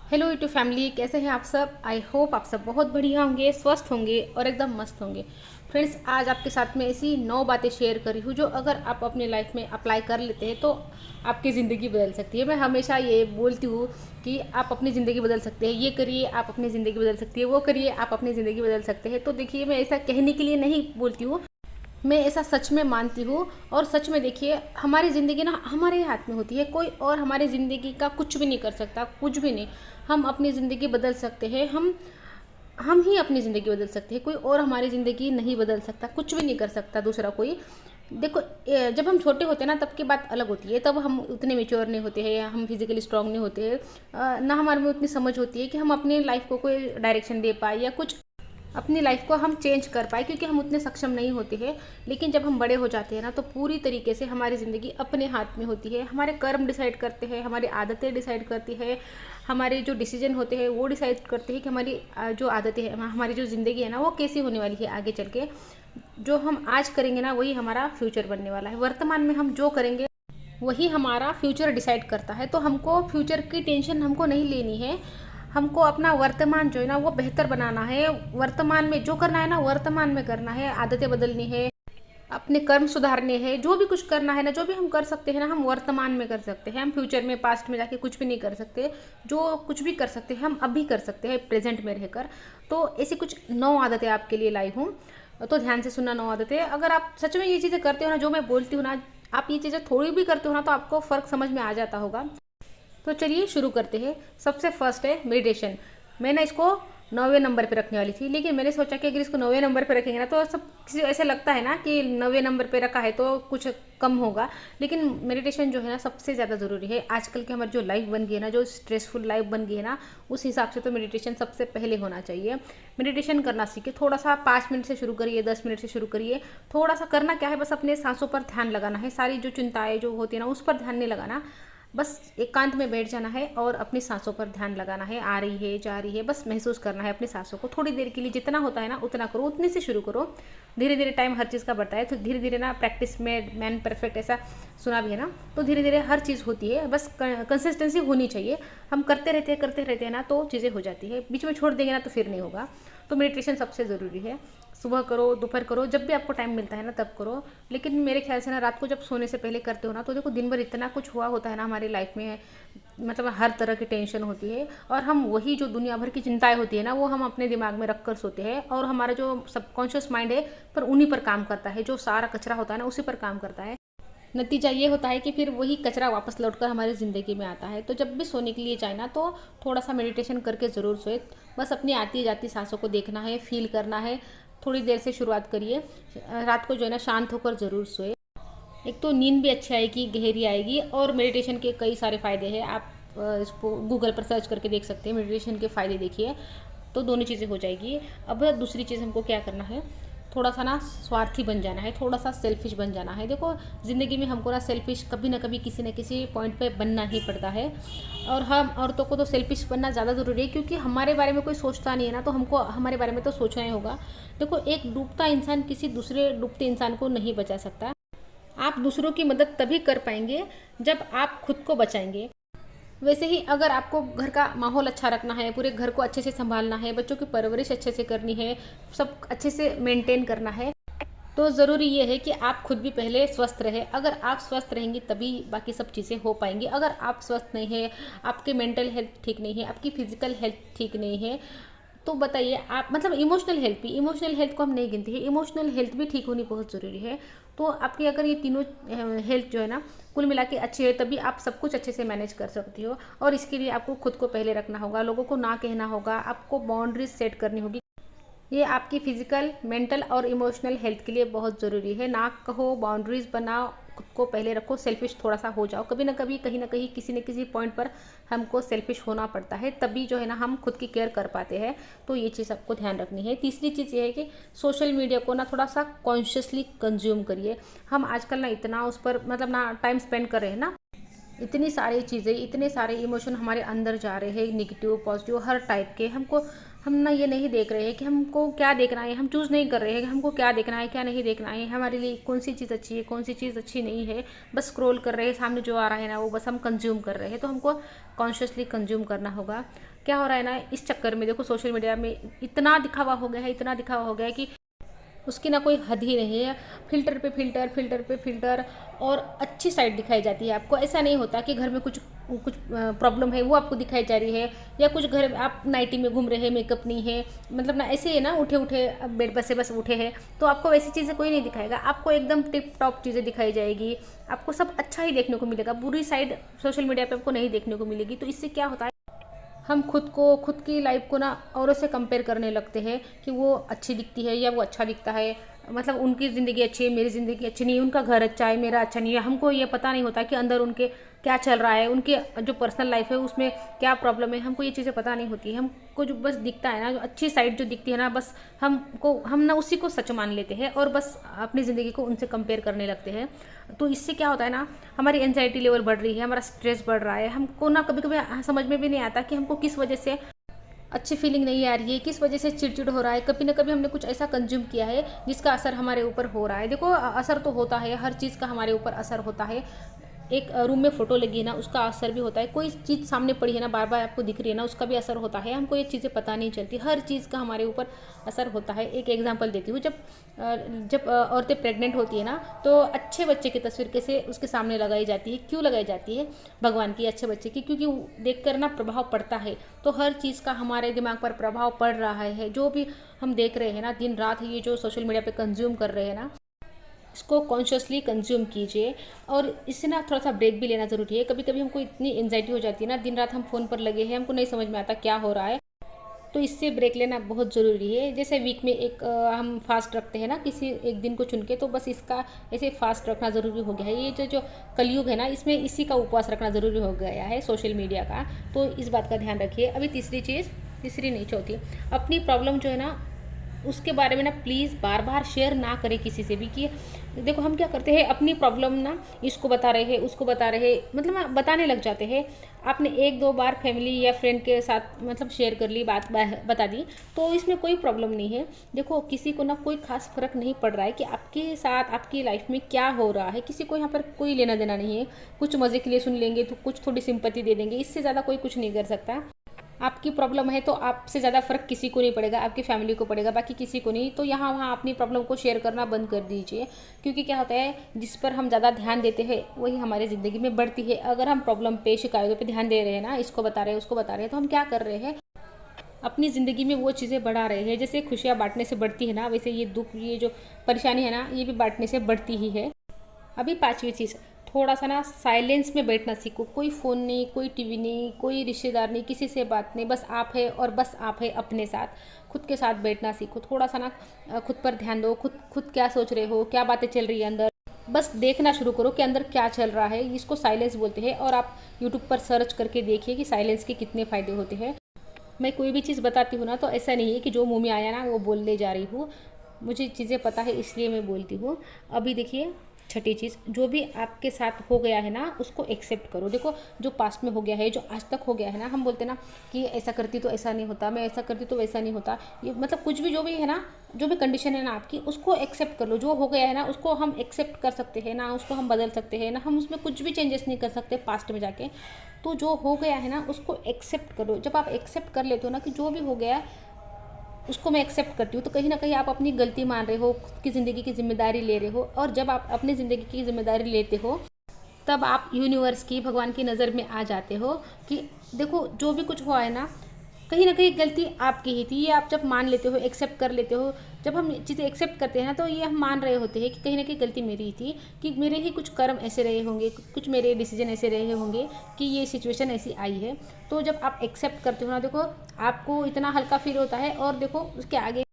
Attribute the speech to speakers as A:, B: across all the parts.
A: Hello YouTube family, कैसे हैं आप सब। आई होप आप सब बहुत बढ़िया होंगे, स्वस्थ होंगे और एकदम मस्त होंगे। फ्रेंड्स, आज आपके साथ में ऐसी 9 बातें शेयर करी हूँ जो अगर आप अपने लाइफ में अप्लाई कर लेते हैं तो आपकी ज़िंदगी बदल सकती है। मैं हमेशा ये बोलती हूँ कि आप अपनी ज़िंदगी बदल सकते हैं, ये करिए आप अपनी ज़िंदगी बदल सकती है, वो करिए आप अपनी ज़िंदगी बदल सकते हैं। तो देखिए, मैं ऐसा कहने के लिए नहीं बोलती हूँ, मैं ऐसा सच में मानती हूँ। और सच में देखिए, हमारी ज़िंदगी ना हमारे हाथ में होती है, कोई और हमारी ज़िंदगी का कुछ भी नहीं कर सकता, कुछ भी नहीं। हम अपनी ज़िंदगी बदल सकते हैं, हम ही अपनी ज़िंदगी बदल सकते हैं, कोई और हमारी ज़िंदगी नहीं बदल सकता, कुछ भी नहीं कर सकता दूसरा कोई। देखो, जब हम छोटे होते हैं ना तब की बात अलग होती है, तब हम उतने मेच्योर नहीं होते हैं या हम फिजिकली स्ट्रांग नहीं होते हैं, ना हमारे में उतनी समझ होती है कि हम अपनी लाइफ को कोई डायरेक्शन दे पाए या कुछ अपनी लाइफ को हम चेंज कर पाए, क्योंकि हम उतने सक्षम नहीं होते हैं। लेकिन जब हम बड़े हो जाते हैं ना तो पूरी तरीके से हमारी ज़िंदगी अपने हाथ में होती है। हमारे कर्म डिसाइड करते हैं, हमारी आदतें डिसाइड करती है, हमारे जो डिसीजन होते हैं वो डिसाइड करते हैं कि हमारी जो आदतें हैं, हमारी जो ज़िंदगी है ना वो कैसी होने वाली है आगे चल के। जो हम आज करेंगे ना वही हमारा फ्यूचर बनने वाला है। वर्तमान में हम जो करेंगे वही हमारा फ्यूचर डिसाइड करता है। तो हमको फ्यूचर की टेंशन हमको नहीं लेनी है, हमको अपना वर्तमान जो है ना वो बेहतर बनाना है। वर्तमान में जो करना है ना वर्तमान में करना है, आदतें बदलनी है, अपने कर्म सुधारने हैं, जो भी कुछ करना है ना, जो भी हम कर सकते हैं ना हम वर्तमान में कर सकते हैं। हम फ्यूचर में पास्ट में जाके कुछ भी नहीं कर सकते। जो कुछ भी कर सकते हैं हम अभी कर सकते हैं प्रेजेंट में रहकर। तो ऐसी कुछ 9 आदतें आपके लिए लाई हूँ, तो ध्यान से सुनना। 9 आदतें अगर आप सच में ये चीज़ें करते हो ना जो मैं बोलती हूँ ना, आप ये चीज़ें थोड़ी भी करते हो ना तो आपको फ़र्क समझ में आ जाता होगा। तो चलिए शुरू करते हैं। सबसे फर्स्ट है मेडिटेशन। मैंने इसको 9वें नंबर पे रखने वाली थी, लेकिन मैंने सोचा कि अगर इसको 9वें नंबर पे रखेंगे ना तो सब किसी ऐसे लगता है ना कि 9वें नंबर पे रखा है तो कुछ कम होगा। लेकिन मेडिटेशन जो है ना सबसे ज़्यादा ज़रूरी है। आजकल की हमारी जो लाइफ बन गई है ना, जो स्ट्रेसफुल लाइफ बन गई है ना, उस हिसाब से तो मेडिटेशन सबसे पहले होना चाहिए। मेडिटेशन करना सीखिए। थोड़ा सा 5 मिनट से शुरू करिए, 10 मिनट से शुरू करिए। थोड़ा सा करना क्या है, बस अपने सांसों पर ध्यान लगाना है। सारी जो चिंताएं जो होती है ना उस पर ध्यान नहीं लगाना, बस एकांत में बैठ जाना है और अपनी सांसों पर ध्यान लगाना है। आ रही है, जा रही है, बस महसूस करना है अपनी सांसों को। थोड़ी देर के लिए जितना होता है ना उतना करो, उतने से शुरू करो। धीरे धीरे टाइम हर चीज़ का बढ़ता है, तो धीरे धीरे ना प्रैक्टिस में मैन परफेक्ट ऐसा सुना भी है ना, तो धीरे धीरे हर चीज़ होती है। बस कंसिस्टेंसी होनी चाहिए। हम करते रहते हैं ना तो चीज़ें हो जाती है। बीच में छोड़ देंगे ना तो फिर नहीं होगा। तो मेडिटेशन सबसे ज़रूरी है। सुबह करो, दोपहर करो, जब भी आपको टाइम मिलता है ना तब करो। लेकिन मेरे ख्याल से ना रात को जब सोने से पहले करते हो ना तो देखो दिन भर इतना कुछ हुआ होता है ना हमारी लाइफ में, मतलब हर तरह की टेंशन होती है। और हम वही जो दुनिया भर की चिंताएं होती है ना वो हम अपने दिमाग में रख कर सोते हैं, और हमारा जो सबकॉन्शियस माइंड है पर उन्हीं पर काम करता है। जो सारा कचरा होता है ना उसी पर काम करता है। नतीजा ये होता है कि फिर वही कचरा वापस लौटकर हमारी ज़िंदगी में आता है। तो जब भी सोने के लिए जाए ना तो थोड़ा सा मेडिटेशन करके ज़रूर सोए। बस अपनी आती जाती सांसों को देखना है, फील करना है। थोड़ी देर से शुरुआत करिए। रात को जो है ना शांत होकर ज़रूर सोए। एक तो नींद भी अच्छी आएगी, गहरी आएगी। और मेडिटेशन के कई सारे फ़ायदे हैं। आप इसको गूगल पर सर्च करके देख सकते हैं, मेडिटेशन के फ़ायदे देखिए, तो दोनों चीज़ें हो जाएगी। अब दूसरी चीज़ हमको क्या करना है, थोड़ा सा ना स्वार्थी बन जाना है, थोड़ा सा सेल्फिश बन जाना है। देखो, ज़िंदगी में हमको ना सेल्फिश कभी ना कभी किसी न किसी पॉइंट पे बनना ही पड़ता है। और हम औरतों को तो सेल्फिश बनना ज़्यादा ज़रूरी है, क्योंकि हमारे बारे में कोई सोचता नहीं है ना, तो हमको हमारे बारे में तो सोचना ही होगा। देखो, एक डूबता इंसान किसी दूसरे डूबते इंसान को नहीं बचा सकता। आप दूसरों की मदद तभी कर पाएंगे जब आप खुद को बचाएंगे। वैसे ही अगर आपको घर का माहौल अच्छा रखना है, पूरे घर को अच्छे से संभालना है, बच्चों की परवरिश अच्छे से करनी है, सब अच्छे से मेंटेन करना है, तो ज़रूरी ये है कि आप खुद भी पहले स्वस्थ रहे। अगर आप स्वस्थ रहेंगी तभी बाकी सब चीज़ें हो पाएंगी। अगर आप स्वस्थ नहीं है, आपके मेंटल हेल्थ ठीक नहीं है, आपकी फिजिकल हेल्थ ठीक नहीं है, तो बताइए आप, मतलब इमोशनल हेल्थ भी, इमोशनल हेल्थ को हम नहीं गिनते हैं, इमोशनल हेल्थ भी ठीक होनी बहुत ज़रूरी है। तो आपकी अगर ये तीनों हेल्थ जो है ना कुल मिला के अच्छी है, तभी आप सब कुछ अच्छे से मैनेज कर सकती हो। और इसके लिए आपको खुद को पहले रखना होगा, लोगों को ना कहना होगा, आपको बाउंड्रीज सेट करनी होगी। ये आपकी फिजिकल, मेंटल और इमोशनल हेल्थ के लिए बहुत ज़रूरी है। ना कहो, बाउंड्रीज बनाओ, खुद को पहले रखो, सेल्फिश थोड़ा सा हो जाओ। कभी ना कभी, कहीं ना कहीं, किसी न किसी पॉइंट पर हमको सेल्फिश होना पड़ता है, तभी जो है ना हम खुद की केयर कर पाते हैं। तो ये चीज़ आपको ध्यान रखनी है। तीसरी चीज़ ये है कि सोशल मीडिया को ना थोड़ा सा कॉन्शियसली कंज्यूम करिए। हम आजकल ना इतना उस पर मतलब ना टाइम स्पेंड कर रहे हैं ना, इतनी सारी चीज़ें, इतने सारे इमोशन हमारे अंदर जा रहे हैं, नेगेटिव पॉजिटिव हर टाइप के। हम ना ये नहीं देख रहे हैं कि हमको क्या देखना है, हम चूज़ नहीं कर रहे हैं कि हमको क्या देखना है क्या नहीं देखना है, हमारे लिए कौन सी चीज़ अच्छी है कौन सी चीज़ अच्छी नहीं है। बस स्क्रॉल कर रहे हैं, सामने जो आ रहा है ना वो बस हम कंज्यूम कर रहे हैं। तो हमको कॉन्शियसली कंज्यूम करना होगा। क्या हो रहा है ना, इस चक्कर में देखो सोशल मीडिया में इतना दिखावा हो गया है, इतना दिखावा हो गया है कि उसकी ना कोई हद ही नहीं है। फ़िल्टर पे फ़िल्टर, फ़िल्टर पे फ़िल्टर, और अच्छी साइड दिखाई जाती है आपको। ऐसा नहीं होता कि घर में कुछ कुछ प्रॉब्लम है वो आपको दिखाई जा रही है, या कुछ घर में आप नाइटी में घूम रहे हैं, मेकअप नहीं है, मतलब ना ऐसे ही ना उठे उठे बेड पर से बस उठे हैं, तो आपको वैसी चीज़ें कोई नहीं दिखाएगा। आपको एकदम टिप टॉप चीज़ें दिखाई जाएगी, आपको सब अच्छा ही देखने को मिलेगा। बुरी साइड सोशल मीडिया पे आपको नहीं देखने को मिलेगी। तो इससे क्या होता है, हम खुद की लाइफ को ना औरों से कंपेयर करने लगते हैं कि वो अच्छी दिखती है या वो अच्छा दिखता है, मतलब उनकी ज़िंदगी अच्छी है मेरी ज़िंदगी अच्छी नहीं है, उनका घर अच्छा है मेरा अच्छा नहीं है। हमको ये पता नहीं होता कि अंदर उनके क्या चल रहा है, उनके जो पर्सनल लाइफ है उसमें क्या प्रॉब्लम है, हमको ये चीज़ें पता नहीं होती है। हमको जो बस दिखता है ना, जो अच्छी साइड जो दिखती है ना, बस हम ना उसी को सच मान लेते हैं और बस अपनी ज़िंदगी को उनसे कंपेयर करने लगते हैं। तो इससे क्या होता है ना, हमारी एंजाइटी लेवल बढ़ रही है, हमारा स्ट्रेस बढ़ रहा है। हमको ना कभी कभी समझ में भी नहीं आता कि हमको किस वजह से अच्छी फीलिंग नहीं आ रही है, किस वजह से चिड़चिड़ हो रहा है। कभी ना कभी हमने कुछ ऐसा कंज्यूम किया है जिसका असर हमारे ऊपर हो रहा है। देखो असर तो होता है, हर चीज़ का हमारे ऊपर असर होता है। एक रूम में फ़ोटो लगी है ना, उसका असर भी होता है। कोई चीज़ सामने पड़ी है ना, बार बार आपको दिख रही है ना, उसका भी असर होता है। हमको ये चीज़ें पता नहीं चलती, हर चीज़ का हमारे ऊपर असर होता है। एक एग्जांपल देती हूँ, जब औरतें प्रेग्नेंट होती है ना, तो अच्छे बच्चे की तस्वीर कैसे उसके सामने लगाई जाती है, क्यों लगाई जाती है भगवान की अच्छे बच्चे की, क्योंकि देख कर ना प्रभाव पड़ता है। तो हर चीज़ का हमारे दिमाग पर प्रभाव पड़ रहा है। जो भी हम देख रहे हैं ना दिन रात, ये जो सोशल मीडिया पे कंज्यूम कर रहे हैं ना, इसको कॉन्शियसली कंज्यूम कीजिए। और इससे ना थोड़ा सा ब्रेक भी लेना ज़रूरी है। कभी कभी हमको इतनी एंजाइटी हो जाती है ना, दिन रात हम फ़ोन पर लगे हैं, हमको नहीं समझ में आता क्या हो रहा है। तो इससे ब्रेक लेना बहुत ज़रूरी है। जैसे वीक में एक हम फास्ट रखते हैं ना, किसी एक दिन को चुन के, तो बस इसका ऐसे फास्ट रखना ज़रूरी हो गया है। ये जो कलयुग है ना, इसमें इसी का उपवास रखना ज़रूरी हो गया है सोशल मीडिया का। तो इस बात का ध्यान रखिए। अभी तीसरी चीज़, तीसरी नहीं चौथी, अपनी प्रॉब्लम जो है ना उसके बारे में ना प्लीज़ बार बार शेयर ना करें किसी से भी। कि देखो हम क्या करते हैं, अपनी प्रॉब्लम ना इसको बता रहे हैं उसको बता रहे हैं, मतलब ना बताने लग जाते हैं। आपने एक दो बार फैमिली या फ्रेंड के साथ मतलब शेयर कर ली, बात बता दी, तो इसमें कोई प्रॉब्लम नहीं है। देखो किसी को ना कोई खास फर्क नहीं पड़ रहा है कि आपके साथ आपकी लाइफ में क्या हो रहा है। किसी को यहाँ पर कोई लेना देना नहीं है। कुछ मज़े के लिए सुन लेंगे तो कुछ थोड़ी सिंपैथी दे देंगे, इससे ज़्यादा कोई कुछ नहीं कर सकता। आपकी प्रॉब्लम है तो आपसे ज़्यादा फ़र्क किसी को नहीं पड़ेगा, आपकी फैमिली को पड़ेगा, बाकी किसी को नहीं। तो यहाँ वहाँ अपनी प्रॉब्लम को शेयर करना बंद कर दीजिए। क्योंकि क्या होता है, जिस पर हम ज़्यादा ध्यान देते हैं वही हमारी ज़िंदगी में बढ़ती है। अगर हम प्रॉब्लम पे शिकायतों पे ध्यान दे रहे हैं ना, इसको बता रहे हैं उसको बता रहे हैं, तो हम क्या कर रहे हैं, अपनी ज़िंदगी में वो चीज़ें बढ़ा रहे हैं। जैसे खुशियाँ बांटने से बढ़ती है ना, वैसे ये दुख, ये जो परेशानी है ना, ये भी बांटने से बढ़ती ही है। अभी पांचवी चीज़, थोड़ा सा ना साइलेंस में बैठना सीखो। कोई फ़ोन नहीं, कोई टीवी नहीं, कोई रिश्तेदार नहीं, किसी से बात नहीं, बस आप है और बस आप है अपने साथ। खुद के साथ बैठना सीखो। थोड़ा सा ना खुद पर ध्यान दो। खुद क्या सोच रहे हो, क्या बातें चल रही है अंदर, बस देखना शुरू करो कि अंदर क्या चल रहा है। इसको साइलेंस बोलते हैं। और आप यूट्यूब पर सर्च करके देखिए कि साइलेंस के कितने फ़ायदे होते हैं। मैं कोई भी चीज़ बताती हूँ ना, तो ऐसा नहीं है कि जो मुँह में आया ना वो बोलने जा रही हूँ। मुझे चीज़ें पता है इसलिए मैं बोलती हूँ। अभी देखिए छठी चीज़, जो भी आपके साथ हो गया है ना उसको एक्सेप्ट करो। देखो जो पास्ट में हो गया है, जो आज तक हो गया है ना, हम बोलते ना कि ऐसा करती तो ऐसा नहीं होता, मैं ऐसा करती तो वैसा नहीं होता। ये मतलब कुछ भी जो भी है ना, जो भी कंडीशन है ना आपकी, उसको एक्सेप्ट कर लो। जो हो गया है ना उसको हम एक्सेप्ट कर सकते हैं ना, उसको हम बदल सकते हैं ना, हम उसमें कुछ भी चेंजेस नहीं कर सकते पास्ट में जाके। तो जो हो गया है ना उसको एक्सेप्ट करो। जब आप एक्सेप्ट कर लेते हो ना कि जो भी हो गया उसको मैं एक्सेप्ट करती हूँ, तो कहीं ना कहीं आप अपनी गलती मान रहे हो, खुद की ज़िंदगी की जिम्मेदारी ले रहे हो। और जब आप अपनी ज़िंदगी की जिम्मेदारी लेते हो, तब आप यूनिवर्स की, भगवान की नज़र में आ जाते हो कि देखो जो भी कुछ हुआ है ना कहीं गलती आपकी ही थी। ये आप जब मान लेते हो, एक्सेप्ट कर लेते हो, जब हम चीज़ें एक्सेप्ट करते हैं ना, तो ये हम मान रहे होते हैं कि कहीं ना कहीं गलती मेरी ही थी, कि मेरे ही कुछ कर्म ऐसे रहे होंगे, कुछ मेरे डिसीजन ऐसे रहे होंगे कि ये सिचुएशन ऐसी आई है। तो जब आप एक्सेप्ट करते हो ना, देखो आपको इतना हल्का फील होता है। और देखो उसके आगे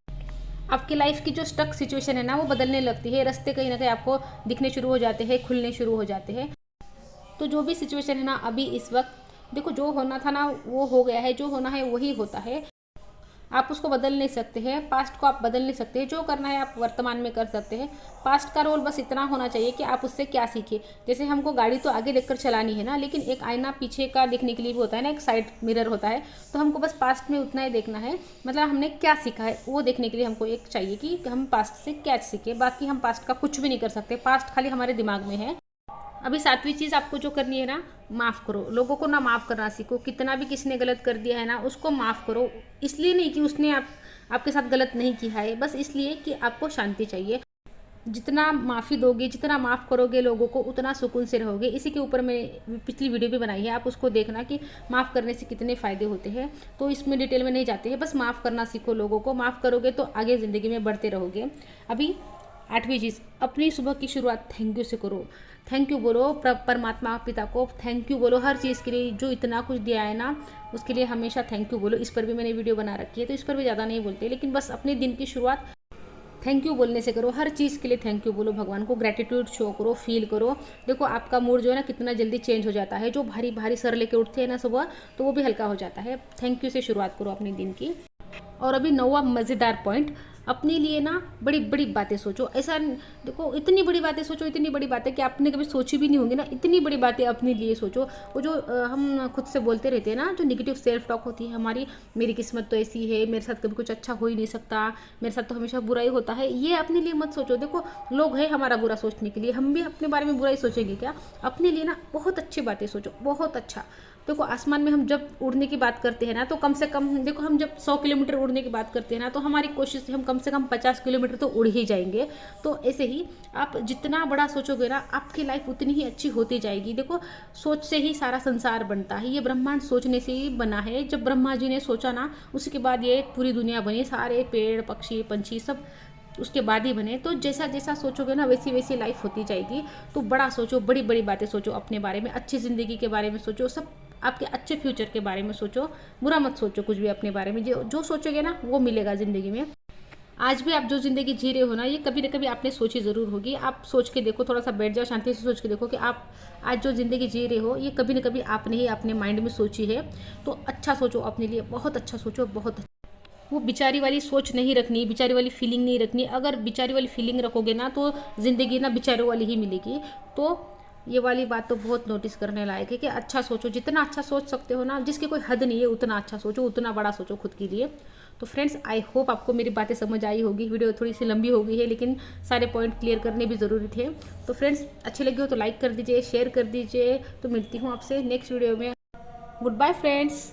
A: आपकी लाइफ की जो स्टक सिचुएशन है ना वो बदलने लगती है। रास्ते कहीं ना कहीं आपको दिखने शुरू हो जाते हैं, खुलने शुरू हो जाते हैं। तो जो भी सिचुएशन है ना अभी इस वक्त, देखो जो होना था ना वो हो गया है, जो होना है वही होता है। आप उसको बदल नहीं सकते हैं, पास्ट को आप बदल नहीं सकते हैं। जो करना है आप वर्तमान में कर सकते हैं। पास्ट का रोल बस इतना होना चाहिए कि आप उससे क्या सीखें। जैसे हमको गाड़ी तो आगे देखकर चलानी है ना, लेकिन एक आईना पीछे का देखने के लिए भी होता है ना, एक साइड मिरर होता है। तो हमको बस पास्ट में उतना ही देखना है, मतलब हमने क्या सीखा है वो देखने के लिए हमको एक चाहिए कि हम पास्ट से क्या सीखें। बाकी हम पास्ट का कुछ भी नहीं कर सकते, पास्ट खाली हमारे दिमाग में है। अभी 7वीं चीज़ आपको जो करनी है ना, माफ़ करो। लोगों को ना माफ़ करना सीखो। कितना भी किसी ने गलत कर दिया है ना, उसको माफ़ करो। इसलिए नहीं कि उसने आपके साथ गलत नहीं किया है, बस इसलिए कि आपको शांति चाहिए। जितना माफ़ी दोगे, जितना माफ़ करोगे लोगों को, उतना सुकून से रहोगे। इसी के ऊपर मैं पिछली वीडियो भी बनाई है, आप उसको देखना कि माफ़ करने से कितने फ़ायदे होते हैं। तो इसमें डिटेल में नहीं जाते हैं, बस माफ़ करना सीखो लोगों को। माफ़ करोगे तो आगे ज़िंदगी में बढ़ते रहोगे। अभी 8वीं चीज़, अपनी सुबह की शुरुआत थैंक यू से करो। थैंक यू बोलो परमात्मा पिता को, थैंक यू बोलो हर चीज़ के लिए। जो इतना कुछ दिया है ना, उसके लिए हमेशा थैंक यू बोलो। इस पर भी मैंने वीडियो बना रखी है, तो इस पर भी ज़्यादा नहीं बोलते, लेकिन बस अपने दिन की शुरुआत थैंक यू बोलने से करो। हर चीज़ के लिए थैंक यू बोलो, भगवान को ग्रेटिट्यूड शो करो, फील करो। देखो आपका मूड जो है ना कितना जल्दी चेंज हो जाता है। जो भारी भारी सर लेके उठते हैं ना सुबह, तो वो भी हल्का हो जाता है। थैंक यू से शुरुआत करो अपने दिन की। और अभी 9वां मज़ेदार पॉइंट, अपने लिए ना बड़ी बड़ी बातें सोचो। ऐसा देखो, इतनी बड़ी बातें सोचो, इतनी बड़ी बातें कि आपने कभी सोची भी नहीं होंगी ना, इतनी बड़ी बातें अपने लिए सोचो। वो जो हम खुद से बोलते रहते हैं ना, जो निगेटिव सेल्फ टॉक होती है हमारी, मेरी किस्मत तो ऐसी है, मेरे साथ कभी कुछ अच्छा हो ही नहीं सकता, मेरे साथ तो हमेशा बुरा ही होता है, ये अपने लिए मत सोचो। देखो लोग हैं हमारा बुरा सोचने के लिए, हम भी अपने बारे में बुरा ही सोचेंगे क्या? अपने लिए ना बहुत अच्छी बातें सोचो, बहुत अच्छा। देखो आसमान में हम जब उड़ने की बात करते हैं ना, तो कम से कम देखो, हम जब 100 किलोमीटर उड़ने की बात करते हैं ना, तो हमारी कोशिश से हम कम से कम 50 किलोमीटर तो उड़ ही जाएंगे। तो ऐसे ही आप जितना बड़ा सोचोगे ना, आपकी लाइफ उतनी ही अच्छी होती जाएगी। देखो सोच से ही सारा संसार बनता है, ये ब्रह्मांड सोचने से ही बना है। जब ब्रह्मा जी ने सोचा ना, उसके बाद ये पूरी दुनिया बनी, सारे पेड़ पक्षी पंछी सब उसके बाद ही बने। तो जैसा जैसा सोचोगे ना, वैसी वैसी लाइफ होती जाएगी। तो बड़ा सोचो, बड़ी बड़ी बातें सोचो अपने बारे में, अच्छी ज़िंदगी के बारे में सोचो, सब आपके अच्छे फ्यूचर के बारे में सोचो। बुरा मत सोचो कुछ भी अपने बारे में। जो सोचोगे ना वो मिलेगा ज़िंदगी में। आज भी आप जो ज़िंदगी जी रहे हो ना, ये कभी न कभी आपने सोची ज़रूर होगी। आप सोच के देखो, थोड़ा सा बैठ जाओ, शांति से सोच के देखो कि आप आज जो ज़िंदगी जी रहे हो, ये कभी न कभी आपने ही अपने माइंड में सोची है। तो अच्छा सोचो अपने लिए, बहुत अच्छा सोचो, बहुत अच्छा। वो बिचारी वाली सोच नहीं रखनी, बिचारी वाली फीलिंग नहीं रखनी। अगर बिचारी वाली फीलिंग रखोगे ना, तो ज़िंदगी ना बिचारों वाली ही मिलेगी। तो ये वाली बात तो बहुत नोटिस करने लायक है कि अच्छा सोचो, जितना अच्छा सोच सकते हो ना, जिसकी कोई हद नहीं है, उतना अच्छा सोचो, उतना बड़ा सोचो खुद के लिए। तो फ्रेंड्स, आई होप आपको मेरी बातें समझ आई होगी। वीडियो थोड़ी सी लंबी हो गई है, लेकिन सारे पॉइंट क्लियर करने भी ज़रूरी थे। तो फ्रेंड्स, अच्छे लगे हो तो लाइक कर दीजिए, शेयर कर दीजिए। तो मिलती हूँ आपसे नेक्स्ट वीडियो में। Good bye friends.